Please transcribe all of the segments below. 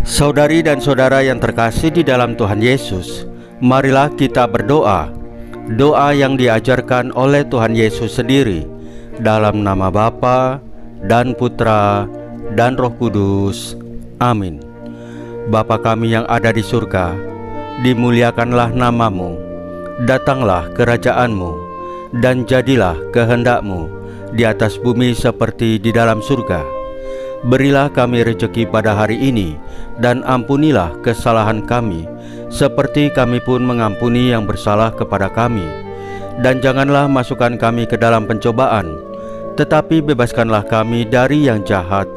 Saudari dan saudara yang terkasih di dalam Tuhan Yesus, marilah kita berdoa. Doa yang diajarkan oleh Tuhan Yesus sendiri, dalam nama Bapa dan Putra dan Roh Kudus. Amin. Bapa kami yang ada di surga, dimuliakanlah nama-Mu, datanglah kerajaan-Mu, dan jadilah kehendak-Mu di atas bumi seperti di dalam surga. Berilah kami rezeki pada hari ini, dan ampunilah kesalahan kami, seperti kami pun mengampuni yang bersalah kepada kami. Dan janganlah masukkan kami ke dalam pencobaan, tetapi bebaskanlah kami dari yang jahat.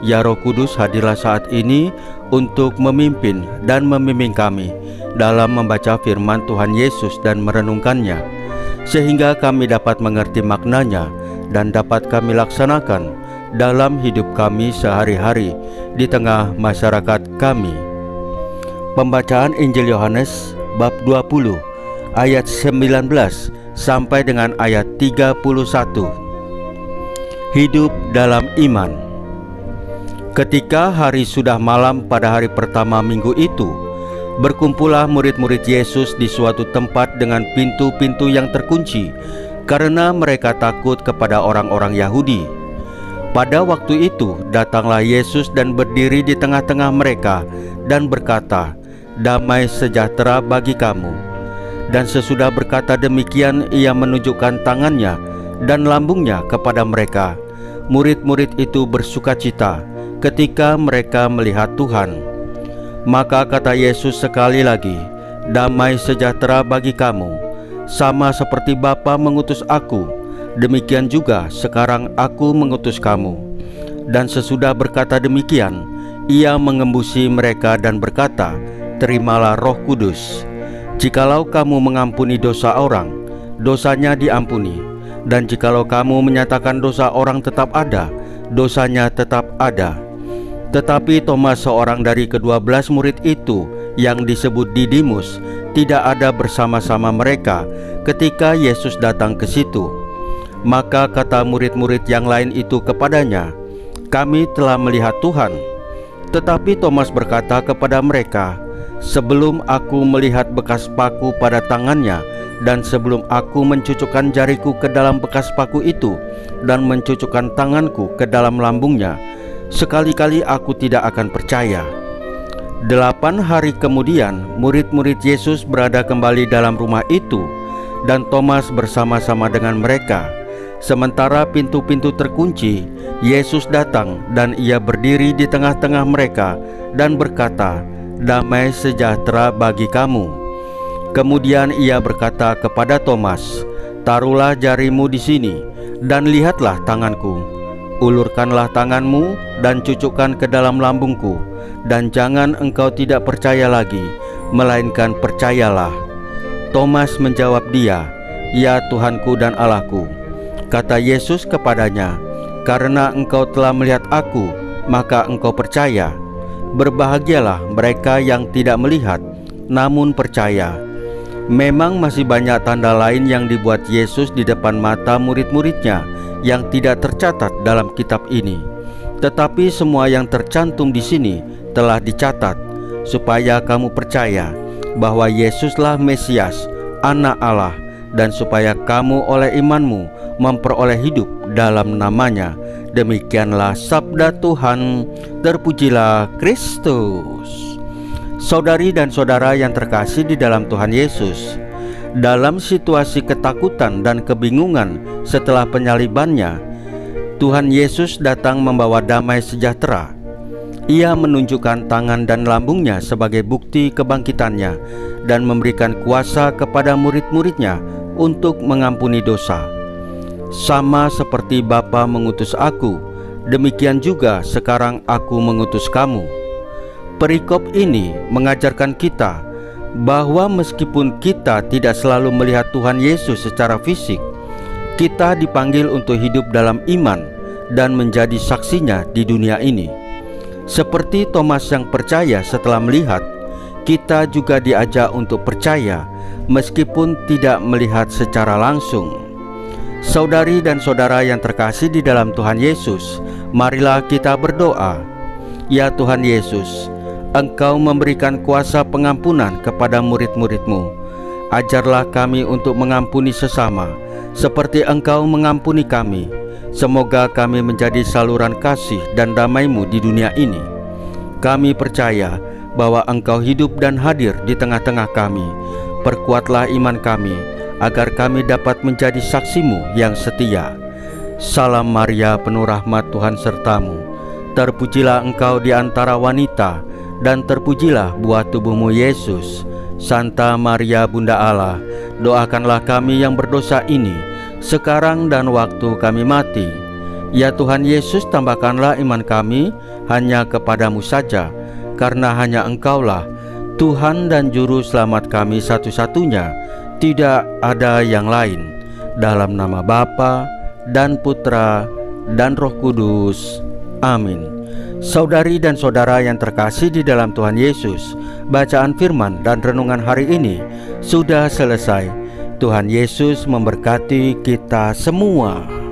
Ya Roh Kudus, hadirlah saat ini untuk memimpin dan membimbing kami dalam membaca firman Tuhan Yesus dan merenungkannya, sehingga kami dapat mengerti maknanya dan dapat kami laksanakan dalam hidup kami sehari-hari di tengah masyarakat kami. Pembacaan Injil Yohanes bab 20 ayat 19 sampai dengan ayat 31. Hidup dalam iman. Ketika hari sudah malam pada hari pertama minggu itu, berkumpullah murid-murid Yesus di suatu tempat dengan pintu-pintu yang terkunci, karena mereka takut kepada orang-orang Yahudi. Pada waktu itu datanglah Yesus dan berdiri di tengah-tengah mereka dan berkata, "Damai sejahtera bagi kamu." Dan sesudah berkata demikian, ia menunjukkan tangannya dan lambungnya kepada mereka. Murid-murid itu bersukacita ketika mereka melihat Tuhan. Maka kata Yesus sekali lagi, "Damai sejahtera bagi kamu. Sama seperti Bapa mengutus aku, demikian juga sekarang aku mengutus kamu." Dan sesudah berkata demikian, ia mengembusi mereka dan berkata, "Terimalah Roh Kudus. Jikalau kamu mengampuni dosa orang, dosanya diampuni. Dan jikalau kamu menyatakan dosa orang tetap ada, dosanya tetap ada." Tetapi Thomas, seorang dari ke-12 murid itu yang disebut Didimus, tidak ada bersama-sama mereka ketika Yesus datang ke situ. Maka kata murid-murid yang lain itu kepadanya, "Kami telah melihat Tuhan." Tetapi Thomas berkata kepada mereka, "Sebelum aku melihat bekas paku pada tangannya, dan sebelum aku mencucukkan jariku ke dalam bekas paku itu, dan mencucukkan tanganku ke dalam lambungnya, sekali-kali aku tidak akan percaya." 8 hari kemudian, murid-murid Yesus berada kembali dalam rumah itu, dan Thomas bersama-sama dengan mereka. Sementara pintu-pintu terkunci, Yesus datang dan ia berdiri di tengah-tengah mereka dan berkata, "Damai sejahtera bagi kamu." Kemudian ia berkata kepada Thomas, "Taruhlah jarimu di sini, dan lihatlah tanganku. Ulurkanlah tanganmu dan cucukkan ke dalam lambungku, dan jangan engkau tidak percaya lagi, melainkan percayalah." Thomas menjawab dia, "Ya Tuhanku dan Allahku." Kata Yesus kepadanya, "Karena engkau telah melihat aku, maka engkau percaya. Berbahagialah mereka yang tidak melihat, namun percaya." Memang masih banyak tanda lain yang dibuat Yesus di depan mata murid-muridnya yang tidak tercatat dalam kitab ini. Tetapi semua yang tercantum di sini telah dicatat, supaya kamu percaya bahwa Yesuslah Mesias, Anak Allah, dan supaya kamu oleh imanmu memperoleh hidup dalam namanya. Demikianlah sabda Tuhan. Terpujilah Kristus. Saudari dan saudara yang terkasih di dalam Tuhan Yesus, dalam situasi ketakutan dan kebingungan setelah penyalibannya, Tuhan Yesus datang membawa damai sejahtera. Ia menunjukkan tangan dan lambungnya sebagai bukti kebangkitannya dan memberikan kuasa kepada murid-muridnya untuk mengampuni dosa. "Sama seperti Bapa mengutus aku, demikian juga sekarang aku mengutus kamu." Perikop ini mengajarkan kita bahwa meskipun kita tidak selalu melihat Tuhan Yesus secara fisik, kita dipanggil untuk hidup dalam iman dan menjadi saksinya di dunia ini. Seperti Thomas yang percaya setelah melihat, kita juga diajak untuk percaya meskipun tidak melihat secara langsung. Saudari dan saudara yang terkasih di dalam Tuhan Yesus, marilah kita berdoa. Ya Tuhan Yesus, Engkau memberikan kuasa pengampunan kepada murid-murid-Mu. Ajarlah kami untuk mengampuni sesama, seperti Engkau mengampuni kami. Semoga kami menjadi saluran kasih dan damai-Mu di dunia ini. Kami percaya bahwa Engkau hidup dan hadir di tengah-tengah kami. Perkuatlah iman kami, agar kami dapat menjadi saksi-Mu yang setia. Salam Maria, penuh rahmat, Tuhan sertamu. Terpujilah Engkau di antara wanita, dan terpujilah buah tubuh-Mu Yesus. Santa Maria Bunda Allah, doakanlah kami yang berdosa ini, sekarang dan waktu kami mati. Ya Tuhan Yesus, tambahkanlah iman kami hanya kepadamu saja, karena hanya Engkaulah Tuhan dan Juru Selamat kami satu-satunya, tidak ada yang lain. Dalam nama Bapa dan Putra dan Roh Kudus. Amin. Saudari dan saudara yang terkasih di dalam Tuhan Yesus, bacaan firman dan renungan hari ini sudah selesai. Tuhan Yesus memberkati kita semua.